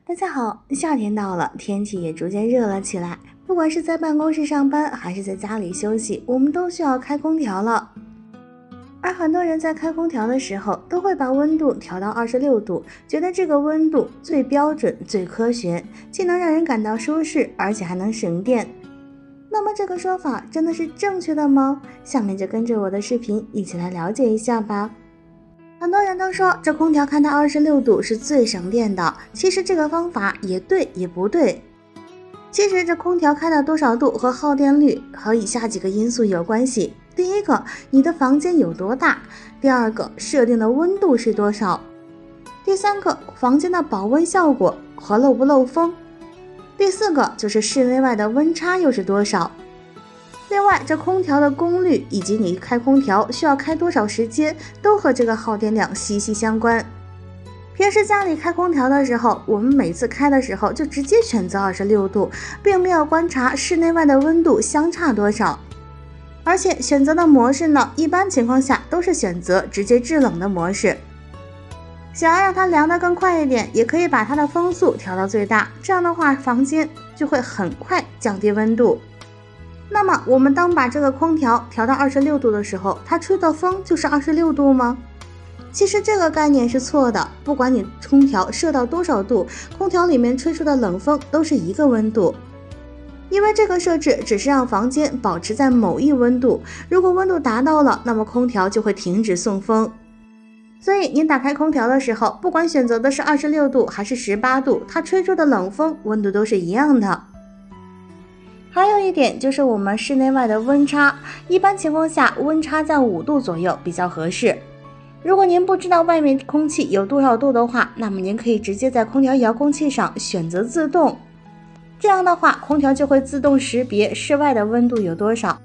大家好，夏天到了，天气也逐渐热了起来。不管是在办公室上班，还是在家里休息，我们都需要开空调了。而很多人在开空调的时候，都会把温度调到26度，觉得这个温度最标准、最科学，既能让人感到舒适，而且还能省电。那么这个说法真的是正确的吗？下面就跟着我的视频一起来了解一下吧。很多人都说这空调开到26度是最省电的，其实这个方法也对也不对。其实这空调开到多少度和耗电率和以下几个因素有关系。第一个，你的房间有多大；第二个，设定的温度是多少；第三个，房间的保温效果和漏不漏风；第四个就是室内外的温差又是多少。另外，这空调的功率以及你开空调需要开多少时间，都和这个耗电量息息相关。平时家里开空调的时候，我们每次开的时候就直接选择26度，并没有观察室内外的温度相差多少。而且选择的模式呢，一般情况下都是选择直接制冷的模式。想要让它凉得更快一点，也可以把它的风速调到最大，这样的话房间就会很快降低温度。那么我们当把这个空调调到26度的时候，它吹的风就是26度吗？其实这个概念是错的，不管你空调设到多少度，空调里面吹出的冷风都是一个温度。因为这个设置只是让房间保持在某一温度，如果温度达到了，那么空调就会停止送风。所以您打开空调的时候，不管选择的是26度还是18度，它吹出的冷风温度都是一样的。还有一点就是我们室内外的温差，一般情况下温差在5度左右比较合适。如果您不知道外面空气有多少度的话，那么您可以直接在空调遥控器上选择自动，这样的话空调就会自动识别室外的温度有多少，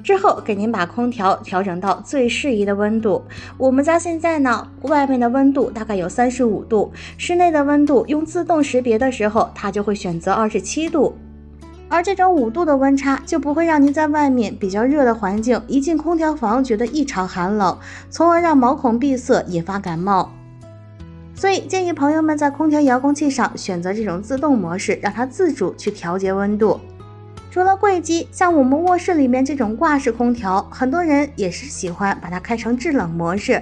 之后给您把空调调整到最适宜的温度。我们家现在呢，外面的温度大概有35度，室内的温度用自动识别的时候，它就会选择27度。而这种5度的温差就不会让您在外面比较热的环境一进空调房觉得异常寒冷，从而让毛孔闭塞引发感冒。所以建议朋友们在空调遥控器上选择这种自动模式，让它自主去调节温度。除了柜机，像我们卧室里面这种挂式空调，很多人也是喜欢把它开成制冷模式。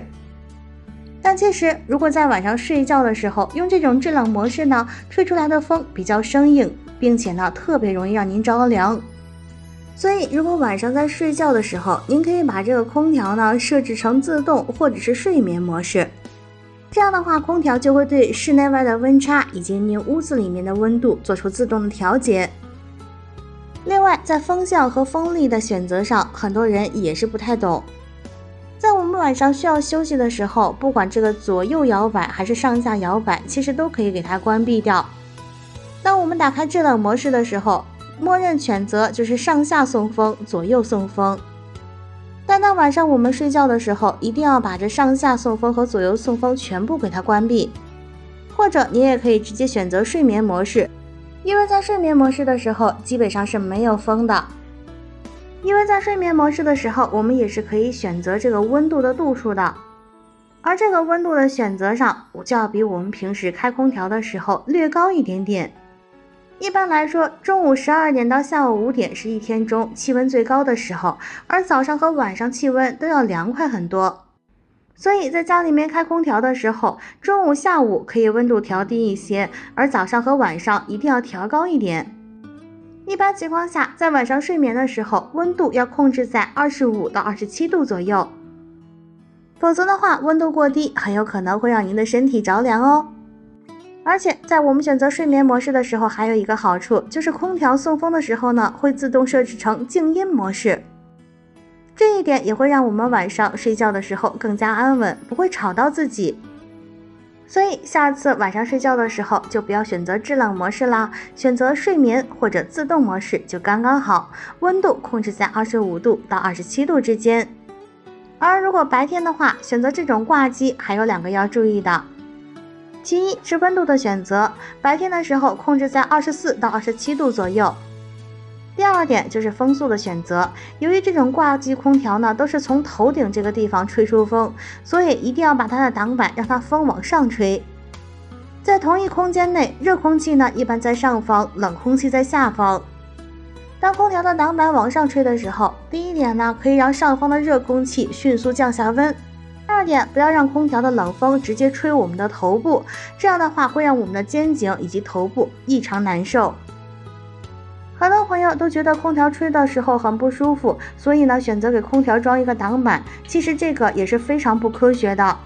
但其实如果在晚上睡觉的时候用这种制冷模式呢，吹出来的风比较生硬，并且呢特别容易让您着凉。所以如果晚上在睡觉的时候，您可以把这个空调呢设置成自动或者是睡眠模式。这样的话，空调就会对室内外的温差以及您屋子里面的温度做出自动的调节。另外，在风向和风力的选择上，很多人也是不太懂。在我们晚上需要休息的时候，不管这个左右摇摆还是上下摇摆，其实都可以给它关闭掉。当我们打开制冷模式的时候，默认选择就是上下送风、左右送风。但当晚上我们睡觉的时候，一定要把这上下送风和左右送风全部给它关闭。或者你也可以直接选择睡眠模式，因为在睡眠模式的时候基本上是没有风的。因为在睡眠模式的时候，我们也是可以选择这个温度的度数的。而这个温度的选择上，就要比我们平时开空调的时候略高一点点。一般来说，中午12点到下午5点是一天中气温最高的时候，而早上和晚上气温都要凉快很多。所以在家里面开空调的时候，中午下午可以温度调低一些，而早上和晚上一定要调高一点。一般情况下，在晚上睡眠的时候，温度要控制在25到27度左右，否则的话温度过低很有可能会让您的身体着凉哦。而且在我们选择睡眠模式的时候，还有一个好处，就是空调送风的时候呢，会自动设置成静音模式。这一点也会让我们晚上睡觉的时候更加安稳，不会吵到自己。所以下次晚上睡觉的时候就不要选择制冷模式啦，选择睡眠或者自动模式就刚刚好，温度控制在25度到27度之间。而如果白天的话，选择这种挂机还有2个要注意的。其一是温度的选择，白天的时候控制在24到27度左右。第二点就是风速的选择，由于这种挂机空调呢都是从头顶这个地方吹出风，所以一定要把它的挡板让它风往上吹。在同一空间内，热空气呢一般在上方，冷空气在下方。当空调的挡板往上吹的时候，第一点呢，可以让上方的热空气迅速降下温；第二点，不要让空调的冷风直接吹我们的头部，这样的话会让我们的肩颈以及头部异常难受。很多朋友都觉得空调吹的时候很不舒服，所以呢选择给空调装一个挡板，其实这个也是非常不科学的。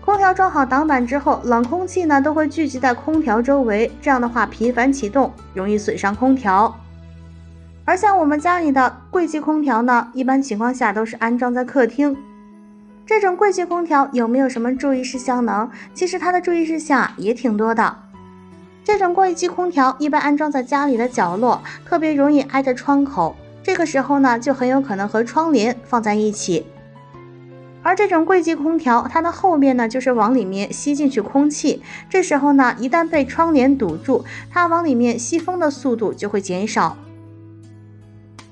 空调装好挡板之后，冷空气呢都会聚集在空调周围，这样的话频繁启动，容易损伤空调。而像我们家里的柜机空调呢，一般情况下都是安装在客厅。这种柜机空调有没有什么注意事项呢？其实它的注意事项也挺多的。这种柜机空调一般安装在家里的角落，特别容易挨着窗口，这个时候呢就很有可能和窗帘放在一起。而这种柜机空调，它的后面呢就是往里面吸进去空气，这时候呢一旦被窗帘堵住，它往里面吸风的速度就会减少。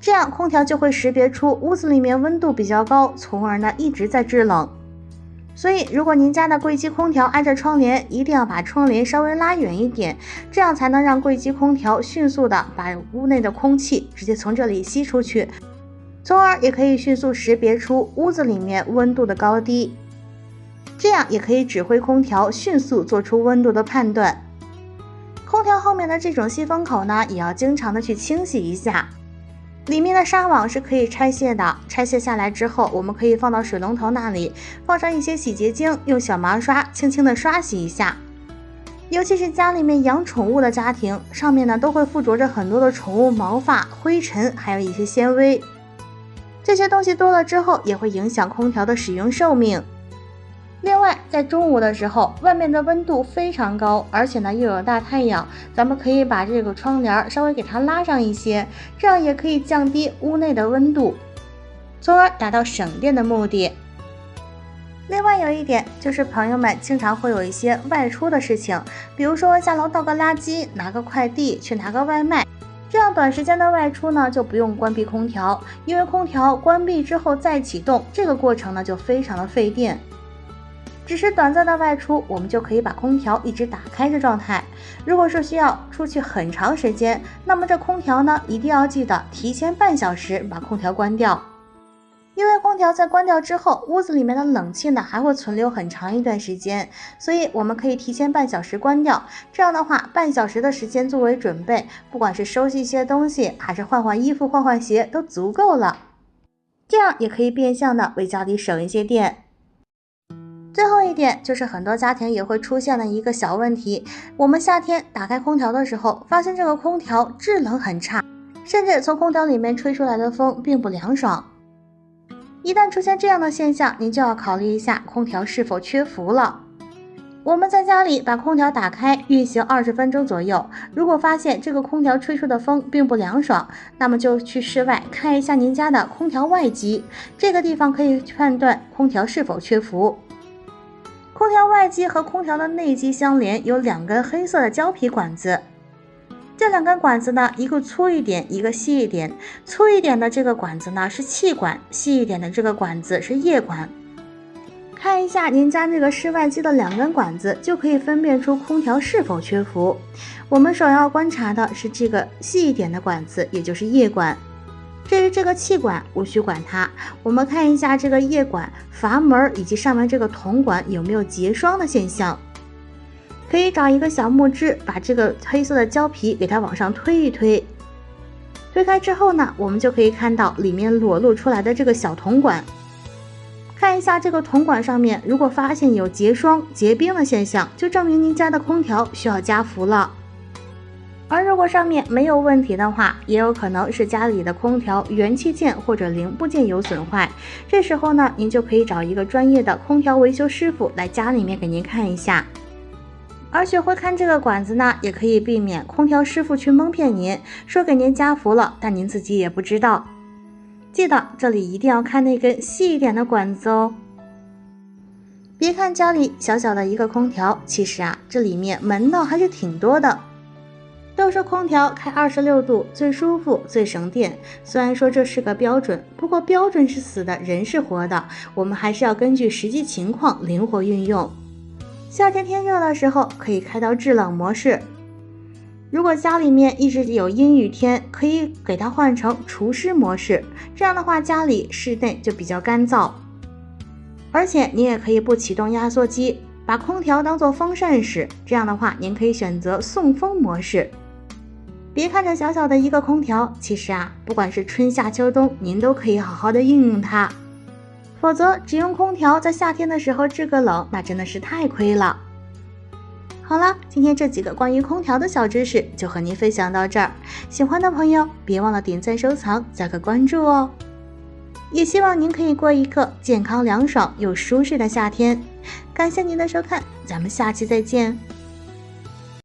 这样空调就会识别出屋子里面温度比较高，从而呢一直在制冷。所以如果您家的柜机空调挨着窗帘，一定要把窗帘稍微拉远一点，这样才能让柜机空调迅速的把屋内的空气直接从这里吸出去，从而也可以迅速识别出屋子里面温度的高低，这样也可以指挥空调迅速做出温度的判断。空调后面的这种吸风口呢，也要经常的去清洗一下。里面的纱网是可以拆卸的，拆卸下来之后，我们可以放到水龙头那里，放上一些洗洁精，用小毛刷轻轻的刷洗一下。尤其是家里面养宠物的家庭，上面呢都会附着着很多的宠物毛发、灰尘，还有一些纤维。这些东西多了之后，也会影响空调的使用寿命。另外，在中午的时候，外面的温度非常高，而且呢又有大太阳，咱们可以把这个窗帘稍微给它拉上一些，这样也可以降低屋内的温度，从而达到省电的目的。另外有一点就是朋友们经常会有一些外出的事情，比如说下楼倒个垃圾、拿个快递、去拿个外卖，这样短时间的外出呢就不用关闭空调，因为空调关闭之后再启动，这个过程呢就非常的费电。只是短暂的外出，我们就可以把空调一直打开的状态。如果是需要出去很长时间，那么这空调呢一定要记得提前半小时把空调关掉，因为空调在关掉之后，屋子里面的冷气呢还会存留很长一段时间，所以我们可以提前半小时关掉。这样的话，半小时的时间作为准备，不管是收拾一些东西，还是换换衣服、换换鞋，都足够了。这样也可以变相的为家里省一些电。最后一点就是很多家庭也会出现的一个小问题，我们夏天打开空调的时候，发现这个空调制冷很差，甚至从空调里面吹出来的风并不凉爽。一旦出现这样的现象，您就要考虑一下空调是否缺氟了。我们在家里把空调打开运行20分钟左右，如果发现这个空调吹出的风并不凉爽，那么就去室外看一下您家的空调外机，这个地方可以判断空调是否缺氟。空调外机和空调的内机相连，有2根黑色的胶皮管子。这2根管子呢，一个粗一点，一个细一点。粗一点的这个管子呢是气管，细一点的这个管子是液管。看一下您家这个室外机的2根管子，就可以分辨出空调是否缺氟。我们首要观察的是这个细一点的管子，也就是液管。至于这个气管无需管它，我们看一下这个液管阀门以及上面这个铜管有没有结霜的现象。可以找一个小木枝，把这个黑色的胶皮给它往上推一推，推开之后呢，我们就可以看到里面裸露出来的这个小铜管。看一下这个铜管上面，如果发现有结霜、结冰的现象，就证明您家的空调需要加氟了。而如果上面没有问题的话，也有可能是家里的空调元器件或者零部件有损坏，这时候呢，您就可以找一个专业的空调维修师傅来家里面给您看一下。而学会看这个管子呢，也可以避免空调师傅去蒙骗您，说给您加氟了，但您自己也不知道。记得这里一定要看那根细一点的管子哦。别看家里小小的一个空调，其实啊，这里面门道还是挺多的。都说空调开26度最舒服最省电，虽然说这是个标准，不过标准是死的，人是活的，我们还是要根据实际情况灵活运用。夏天天热的时候可以开到制冷模式。如果家里面一直有阴雨天，可以给它换成除湿模式，这样的话家里室内就比较干燥。而且你也可以不启动压缩机，把空调当做风扇使，这样的话您可以选择送风模式。别看着小小的一个空调，其实不管是春夏秋冬，您都可以好好的运用它。否则只用空调在夏天的时候制个冷，那真的是太亏了。好了，今天这几个关于空调的小知识就和您分享到这儿，喜欢的朋友别忘了点赞收藏加个关注哦。也希望您可以过一个健康凉爽又舒适的夏天。感谢您的收看，咱们下期再见。